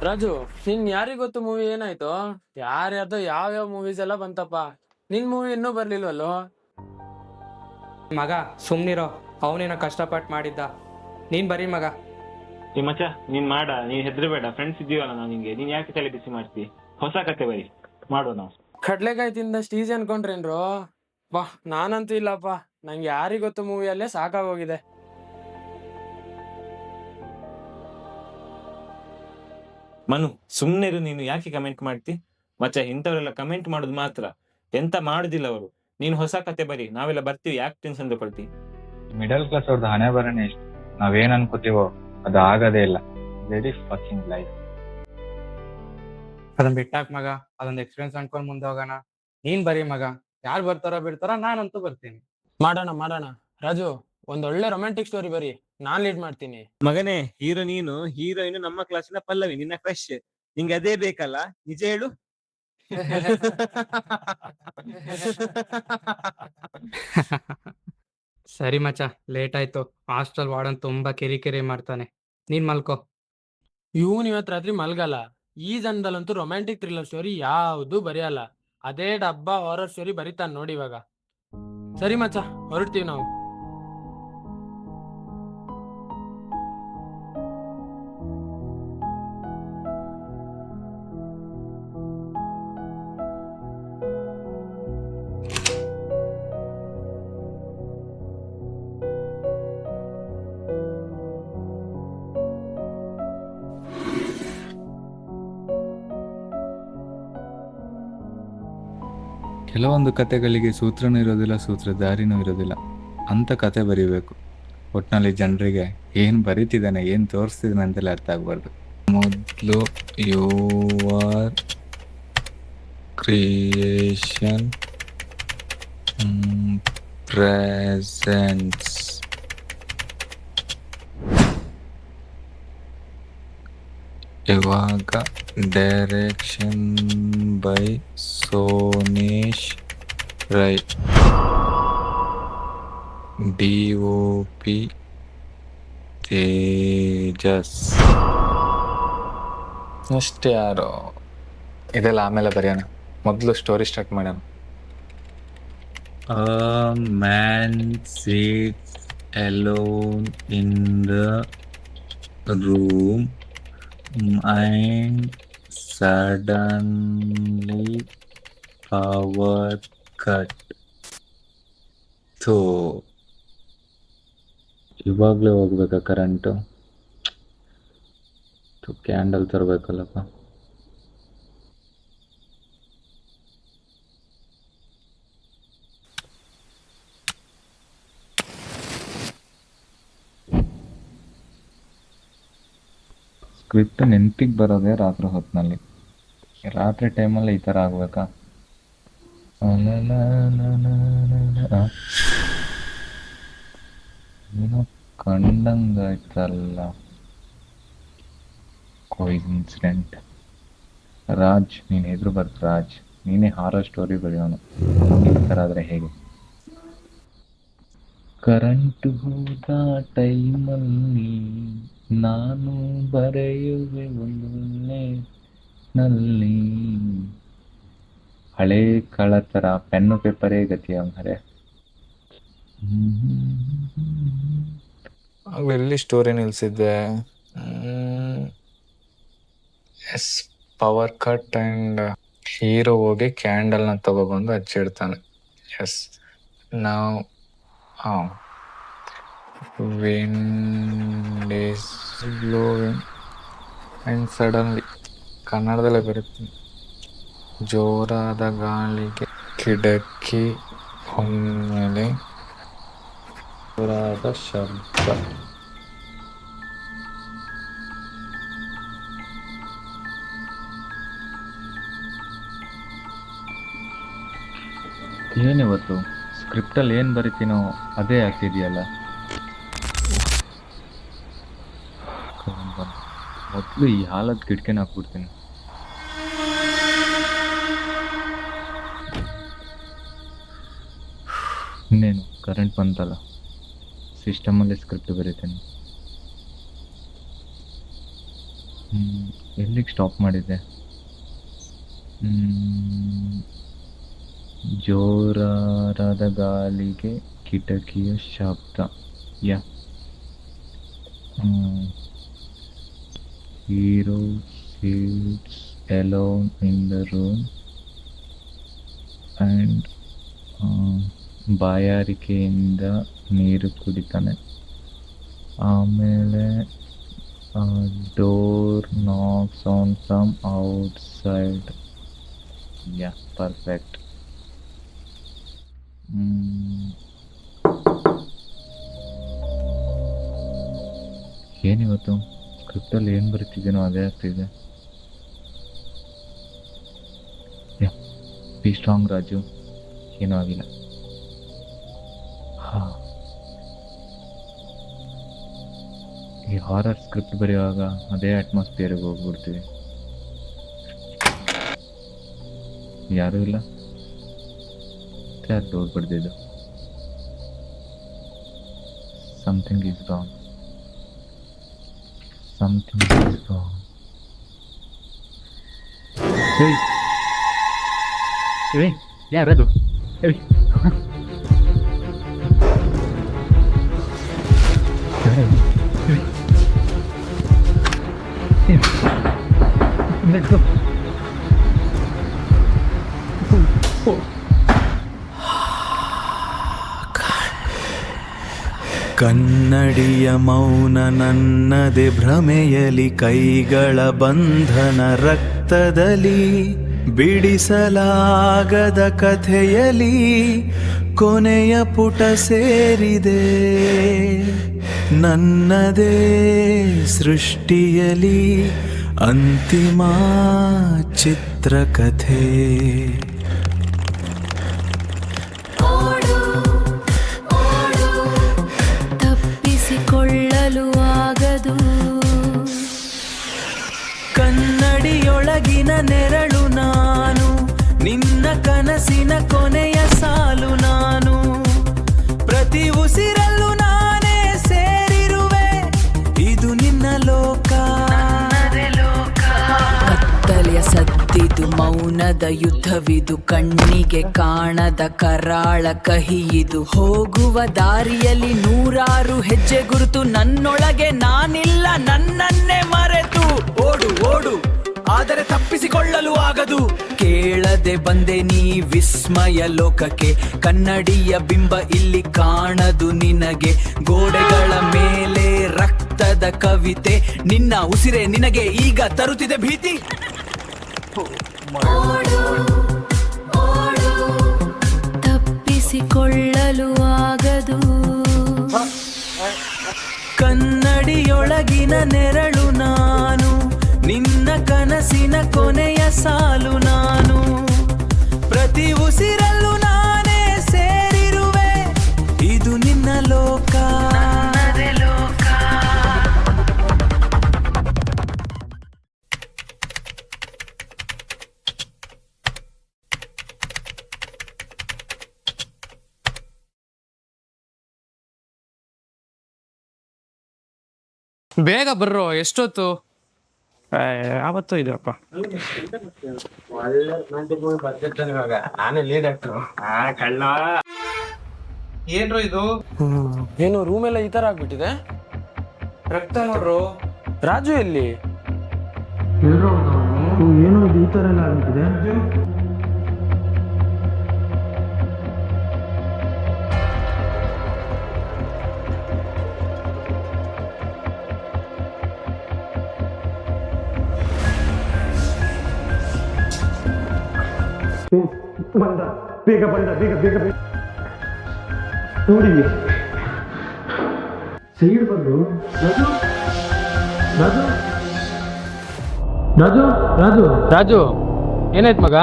ರಾಜು, ನಿನ್ ಯಾರಿಗ್ ಗೊತ್ತು ಮೂವಿ ಏನಾಯ್ತು? ಯಾರ್ಯಾರ್ದೋ ಯಾವ್ಯಾವ ಮೂವೀಸ್ ಎಲ್ಲ ಬಂತಪ್ಪ. ನಿನ್ ಮೂವಿ ಇನ್ನೂ ಬರ್ಲಿಲ್ವಲ್ಲೋ? ಮಗ ಸುಮ್ನಿರೋ, ಅವನೇನೋ ಕಷ್ಟಪಟ್ಟು ಮಾಡಿದ್ದ. ನೀನ್ ಬರೀ ಮಗ. ಈ ಮಚ್ಚ ನೀನ್ ಮಾಡ, ನೀನ್ ಹೆದ್ರಬೇಡ, ಫ್ರೆಂಡ್ಸ್ ಇದೀವಲ್ಲ ನಾವು ನಿಂಗೆ. ನೀನ್ ಯಾಕೆ ತಲೆ ಬಿಸಿ ಮಾಡ್ತಿ? ಹೊಸ ಕತೆ ಬರಿ, ಮಾಡುವ ನಾವು. ಕಡ್ಲೆಕಾಯಿ ತಿಂದಷ್ಟು ಈಸಿ ಅನ್ಕೊಂಡ್ರೇನ್ರು? ಬಾ, ನಾನಂತೂ ಇಲ್ಲಪ್ಪ. ನಂಗೆ ಯಾರಿಗ್ ಗೊತ್ತು ಮೂವಿಯಲ್ಲೇ ಸಾಕಾಗೋಗಿದೆ. ಮನು, ಸುಮ್ನೆ ಇರು. ನೀನು ಯಾಕೆ ಕಮೆಂಟ್ ಮಾಡ್ತಿ? ಮಚ್ಚ, ಇಂಥವರೆಲ್ಲ ಕಮೆಂಟ್ ಮಾಡುದು ಮಾತ್ರ, ಎಂತ ಮಾಡುದಿಲ್ಲ ಅವರು. ನೀನ್ ಹೊಸ ಕತೆ ಬರಿ, ನಾವೆಲ್ಲ ಬರ್ತೀವಿ. ಯಾಕೆ ಟೆನ್ಷನ್ ತಗೊಳ್ತಿ? ಮಿಡಲ್ ಕ್ಲಾಸ್ ಅವ್ರದ್ದು ಹಣೆ ಬರನೇ ಇಷ್ಟು. ನಾವೇನ್ ಅನ್ಕೋತೀವೋ ಅದು ಆಗದೇ ಇಲ್ಲ. Very fucking life. ಅದನ್ನ ಬಿಟ್ಟಾಕ್ ಮಗ, ಅದೊಂದು ಎಕ್ಸ್ಪೀರಿಯನ್ಸ್ ಅನ್ಕೊಂಡ್ ಮುಂದೆ ಹೋಗೋಣ. ನೀನ್ ಬರೀ ಮಗ. ಯಾರು ಬರ್ತಾರೋ ಬಿಡ್ತಾರೋ, ನಾನಂತೂ ಬರ್ತೀನಿ. ಮಾಡೋಣ ಮಾಡೋಣ. ರಾಜು, ಒಂದೊಳ್ಳೆ ರೊಮ್ಯಾಂಟಿಕ್ ಸ್ಟೋರಿ ಬರಿ, ನಾನ್ ಲೀಡ್ ಮಾಡ್ತೀನಿ. ಮಗನೇ, ಹೀರೋ ನೀನು, ಹೀರೋಯಿನ್ ನಮ್ಮ ಕ್ಲಾಸಿನ ಪಲ್ಲವಿ, ನಿನ್ನ ಕ್ರಶ್. ನಿಂಗೆ ಅದೇ ಬೇಕಲ್ಲ? ನಿಜ ಹೇಳು. ಸರಿ ಮಚ್ಚ, ಲೇಟ್ ಆಯ್ತು. ಹಾಸ್ಟೆಲ್ ವಾರ್ಡನ್ ತುಂಬಾ ಕಿರಿಕಿರಿ ಮಾಡ್ತಾನೆ. ನೀನ್ ಮಲ್ಕೋ. ಇವನ್ ಇವತ್ ರಾತ್ರಿ ಮಲ್ಗಲ್ಲ. ಈ ಜನದಲ್ಲಂತೂ ರೊಮ್ಯಾಂಟಿಕ್ ಥ್ರಿಲ್ಲರ್ ಸ್ಟೋರಿ ಯಾವ್ದು ಬರೆಯಲ್ಲ. ಅದೇ ಡಬ್ಬಾ ಹಾರರ್ ಸ್ಟೋರಿ ಬರಿತಾನೆ ನೋಡಿ ಇವಾಗ. ಸರಿ ಮಚ್ಚ, ಹೊರಡ್ತೀವಿ ನಾವು. ಕೆಲವೊಂದು ಕತೆಗಳಿಗೆ ಸೂತ್ರನೂ ಇರೋದಿಲ್ಲ, ಸೂತ್ರಧಾರಿನೂ ಇರೋದಿಲ್ಲ. ಅಂಥ ಕತೆ ಬರೀಬೇಕು. ಒಟ್ಟಿನಲ್ಲಿ ಜನರಿಗೆ ಏನು ಬರೀತಿದ್ದಾನೆ, ಏನು ತೋರಿಸ್ತಿದ್ದಾನೆ ಅಂತೆಲ್ಲ ಅರ್ಥ ಆಗಬಾರ್ದು. ಮೊದಲು ಯುವರ್ ಕ್ರಿಯೇಷನ್ ಪ್ರೆಸೆನ್ಸ್. ಇವಾಗ direction by Sonesh Rai, DOP Tejas. ಅಷ್ಟೇ ಯಾರು, ಇದೆಲ್ಲ ಆಮೇಲೆ ಬರೆಯೋಣ. ಮೊದಲು ಸ್ಟೋರಿ ಸ್ಟಾರ್ಟ್ ಮಾಡೋಣ. A man sits alone in the room and suddenly power cut. So ಇವಾಗಲೇ ಹೋಗ್ಬೇಕಾ ಕರೆಂಟು? ಕ್ಯಾಂಡಲ್ ತರಬೇಕಲ್ಲಪ್ಪ. ಸ್ಕ್ರಿಪ್ಟ್ ನೆನಪಿಗೆ ಬರೋದೇ ರಾತ್ರಿ ಹೊತ್ತಿನಲ್ಲಿ. ರಾತ್ರಿ ಟೈಮಲ್ಲಿ ಈ ಥರ ಆಗ್ಬೇಕಾ? ಏನೋ ಕಂಡಂಗಾಯ್ತಲ್ಲ. ಕೋಇನ್ಸಿಡೆಂಟ್. ರಾಜ್, ನೀನು ಎದುರು ಬರ್ತ. ರಾಜ್, ನೀನೇ ಹಾರರ್ ಸ್ಟೋರಿ ಬರೆಯೋನು. ಈ ಥರ ಆದರೆ ಹೇಗೆ? ಕರೆಂಟ್ ಹೋದ ಟೈಮಲ್ಲಿ ನಾನು ಬರೆಯುವೆ ಒಂದೊಳ್ಳೆ ನಲ್ಲಿ. ಹಳೇ ಕಾಳ ಥರ ಪೆನ್ನು ಪೇಪರೇ ಗತಿಯ ಮರೆ. ಎಲ್ಲಿ ಸ್ಟೋರಿ ನಿಲ್ಸಿದ್ದೆ? Yes, power cut and hero ಹೋಗಿ ಕ್ಯಾಂಡಲ್ನ ತಗೊಬಂದು ಹಚ್ಚಿಡ್ತಾನೆ. ಎಸ್, ನಾವು wind is blowing and suddenly, ಕನ್ನಡದಲ್ಲೇ ಬರುತ್ತೆ, ಜೋರಾದ ಗಾಳಿಗೆ ಕಿಟಕಿ ಹೊಮ್ಮೇಲೆ ಜೋರಾದ ಶಬ್ದ. ಏನಿವತ್ತು ಸ್ಕ್ರಿಪ್ಟಲ್ಲಿ ಏನು ಬರಿತೀನೋ ಅದೇ ಆಗ್ತಿದೆಯಲ್ಲ. ಮೊದಲು ಈ ಹಾಲದ ಕಿಟಕಿನ ಹಾಕ್ಬಿಡ್ತೀನಿ. ಇನ್ನೇನು ಕರೆಂಟ್ ಬಂತಲ್ಲ, ಸಿಸ್ಟಮಲ್ಲೇ ಸ್ಕ್ರಿಪ್ಟ್ ಬರೀತೇನೆ. ಎಲ್ಲಿಗೆ ಸ್ಟಾಪ್ ಮಾಡಿದ್ದೆ? ಜೋರಾದ ಗಾಳಿಗೆ ಕಿಟಕಿಯ ಶಬ್ದ. Yeah hero sits alone in the room and ಬಾಯಾರಿಕೆಯಿಂದ ನೀರು ಕುಡಿತಾನೆ. ಆಮೇಲೆ door knocks on from outside. Yeah perfect. ಏನಿವತ್ತು ಸ್ಕ್ರಿಪ್ಟಲ್ಲಿ ಏನು ಬರೀತಿದ್ದೀನೋ ಅದೇ ಆಗ್ತಿದೆ. ಯಾ ಬಿ ಸ್ಟ್ರಾಂಗ್ ರಾಜು, ಏನೂ ಆಗಿಲ್ಲ. ಈ ಹಾರರ್ ಸ್ಕ್ರಿಪ್ಟ್ ಬರೆಯುವಾಗ ಅದೇ ಅಟ್ಮಾಸ್ಫಿಯರ್ಗೆ ಹೋಗ್ಬಿಡ್ತೀವಿ. ಯಾರೂ ಇಲ್ಲ, ಯಾರು ಡೋರ್ ಬಡ್ದಿದ್ದು? Something is wrong. Something is wrong. Hey! Hey! ಯಾರದು? Hey! Let's go. ಕನ್ನಡಿಯ ಮೌನ ನನ್ನದೆ ಭ್ರಮೆಯಲಿ, ಕೈಗಳ ಬಂಧನ ರಕ್ತದಲ್ಲಿ, ಬಿಡಿಸಲಾಗದ ಕಥೆಯಲಿ ಕೊನೆಯ ಪುಟ ಸೇರಿದೆ. ನನ್ನದೇ ಸೃಷ್ಟಿಯಲಿ ಅಂತಿಮ ಚಿತ್ರಕಥೆ. ಕನ್ನಡಿಯೊಳಗಿನ ನೆರಳು ನಾನು, ನಿನ್ನ ಕನಸಿನ ಕೊನೆಯ ಸಾಲು ನಾನು. ಪ್ರತಿ ಉಸಿರಲ್ಲೂ ನಾನೇ ಸೇರಿರುವೆ, ಇದು ನಿನ್ನ ಲೋಕ. ಕತ್ತಲೆಯ ಸದ್ದಿದು, ಮೌನದ ಯುದ್ಧವಿದು, ಕಣ್ಣಿಗೆ ಕಾಣದ ಕರಾಳ ಕಹಿಯಿದು. ಹೋಗುವ ದಾರಿಯಲ್ಲಿ ನೂರಾರು ಹೆಜ್ಜೆ ಗುರುತು, ನನ್ನೊಳಗೆ ನಾನಿಲ್ಲ, ನನ್ನನ್ನೇ ಮರೆತು. ಓಡು ಓಡು ಆದರೆ ತಪ್ಪಿಸಿಕೊಳ್ಳಲು ಆಗದು. ಕೇಳದೆ ಬಂದೆ ನೀ ವಿಸ್ಮಯ ಲೋಕಕ್ಕೆ, ಕನ್ನಡಿಯ ಬಿಂಬ ಇಲ್ಲಿ ಕಾಣದು ನಿನಗೆ. ಗೋಡೆಗಳ ಮೇಲೆ ರಕ್ತದ ಕವಿತೆ, ನಿನ್ನ ಉಸಿರೇ ನಿನಗೆ ಈಗ ತರುತ್ತಿದೆ ಭೀತಿ. ತಪ್ಪಿಸಿಕೊಳ್ಳಲು ಆಗದು. ಕನ್ನಡಿಯೊಳಗಿನ ನೆರಳು ನಾನು, ನಿನ್ನ ಕನಸಿನ ಕೊನೆಯ ಸಾಲು ನಾನು. ಪ್ರತಿ ಉಸಿರಲ್ಲೂ ನಾನೇ ಸೇರಿರುವೆ, ಇದು ನಿನ್ನ ಲೋಕ. ಬೇಗ ಬರ್ರೋ, ಎಷ್ಟೊತ್ತು? ಯಾವತ್ತೂ ಇದೆಯಪ್ಪ. ನಾನೇ ಲೀಡ್ ಆಕ್ಟ್ರು. ಕಳ್ಳ ಏನ್ರೋ ಇದು? ಏನು ರೂಮ್ ಎಲ್ಲ ಈ ತರ ಆಗ್ಬಿಟ್ಟಿದೆ? ರಕ್ತ ನೋಡ್ರು. ರಾಜು ಎಲ್ಲಿ? ಏನೋ ಈ ತರ ಎಲ್ಲ ಆಗ್ಬಿಟ್ಟಿದೆ. ಬಂದ, ಬೇಗ ಬಂದ, ಬೇಗ ಬೇಗ ಬೇಗ ನೋಡಿ. ಸೈಡ್ ಬಂದು ರಾಜು ರಾಜು ರಾಜು ರಾಜು ರಾಜು ಏನಾಯ್ತು ಮಗ?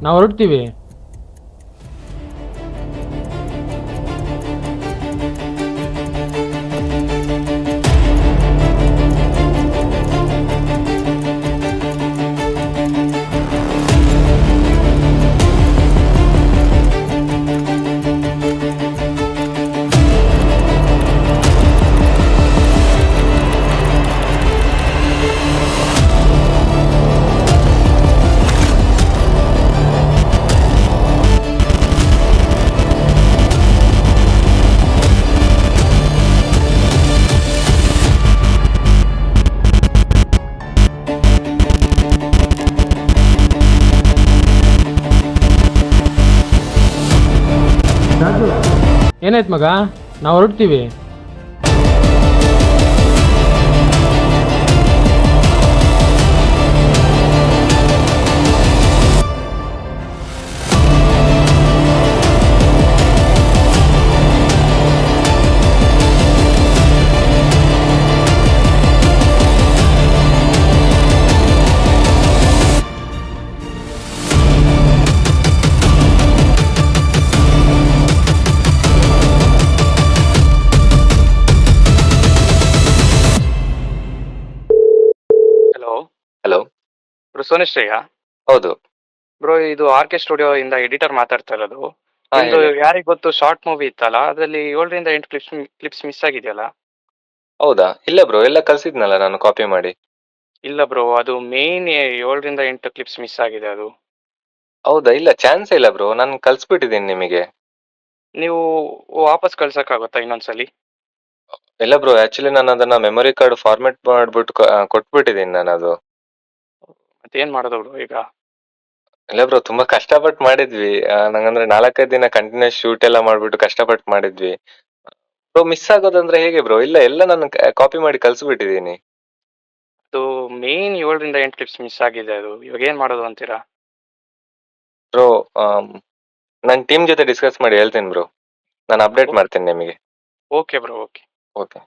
ನಾವು ಹೊರಡ್ತೀವಿ. ಏನಾಯ್ತು ಮಗ? ನಾವು ಹೊರಡ್ತೀವಿ. ಹಲೋ ಹಲೋ, ಬ್ರೋ, ಸೋನಿಶ್ರೀಯ ಹೌದು. ಬ್ರೋ, ಇದು ಆರ್ ಕೆ ಸ್ಟುಡಿಯೋ ಇಂದ ಎಡಿಟರ್ ಮಾತಾಡ್ತಾ ಇರೋದು. ಹಾ, ನಿಮ್ದು ಹೇಳಿ. ಯಾರಿಗ್ ಗೊತ್ತು ಶಾರ್ಟ್ ಮೂವಿ ಇತ್ತಲ್ಲ, ಅದರಲ್ಲಿ 7ರಿಂದ 8 ಕ್ಲಿಪ್ಸ್ ಮಿಸ್ ಆಗಿದೆಯಲ್ಲ? ಹೌದಾ? ಇಲ್ಲ ಬ್ರೋ, ಎಲ್ಲ ಕಳ್ಸಿದ್ನಲ್ಲ ನಾನು ಕಾಪಿ ಮಾಡಿ. ಇಲ್ಲ ಬ್ರೋ, ಅದು ಮೇನ್ 7ರಿಂದ 8 ಕ್ಲಿಪ್ಸ್ ಮಿಸ್ ಆಗಿದೆ ಅದು. ಹೌದಾ? ಇಲ್ಲ, ಚಾನ್ಸ್ ಇಲ್ಲ ಬ್ರೋ, ನಾನು ಕಳ್ಸ್ಬಿಟ್ಟಿದ್ದೀನಿ ನಿಮಗೆ. ನೀವು ವಾಪಸ್ ಕಳ್ಸಕ್ಕಾಗುತ್ತಾ ಇನ್ನೊಂದ್ಸಲಿ? ಇಲ್ಲ ಬ್ರೋ, ಆಕ್ಚುಲಿ ನಾನು ಅದನ್ನ ಮೆಮೊರಿ ಕಾರ್ಡ್ ಫಾರ್ಮೆಟ್ ಮಾಡ್ಬಿಟ್ಟು ಕೊಟ್ಬಿಟ್ಟಿದ್ದೀನಿ ನಾನು ಅದು. ಮತ್ತೇನ್ ಮಾಡೋದು ಬ್ರೋ ಈಗ? ಇಲ್ಲ ಬ್ರೋ, ತುಂಬಾ ಕಷ್ಟಪಟ್ಟು ಮಾಡಿದ್ವಿ. ನಂಗಂದ್ರೆ 4-5 ದಿನ ಕಂಟಿನ್ಯೂಸ್ ಶೂಟ್ ಎಲ್ಲ ಮಾಡ್ಬಿಟ್ಟು ಕಷ್ಟಪಟ್ಟು ಮಾಡಿದ್ವಿ. ಬ್ರೋ, ಮಿಸ್ ಆಗೋದಂದ್ರೆ ಹೇಗೆ ಬ್ರೋ? ಇಲ್ಲ, ಎಲ್ಲ ನಾನು ಕಾಪಿ ಮಾಡಿ ಕಳ್ಸ್ಬಿಟ್ಟಿದ್ದೀನಿ. ಅದು ಮೇನ್ 7ರಿಂದ 8 ಕ್ಲಿಪ್ಸ್ ಮಿಸ್ ಆಗಿದೆ ಅದು. ಇವಾಗ ಏನ್ ಮಾಡೋದು ಅಂತೀರಾ? ಬ್ರೋ, ನನ್ನ ಟೀಮ್ ಜೊತೆ ಡಿಸ್ಕಸ್ ಮಾಡಿ ಹೇಳ್ತೀನಿ ಬ್ರೋ. ನಾನು ಅಪ್ಡೇಟ್ ಮಾಡ್ತೀನಿ ನಿಮಗೆ. Okay bro, okay. ಓಕೆ.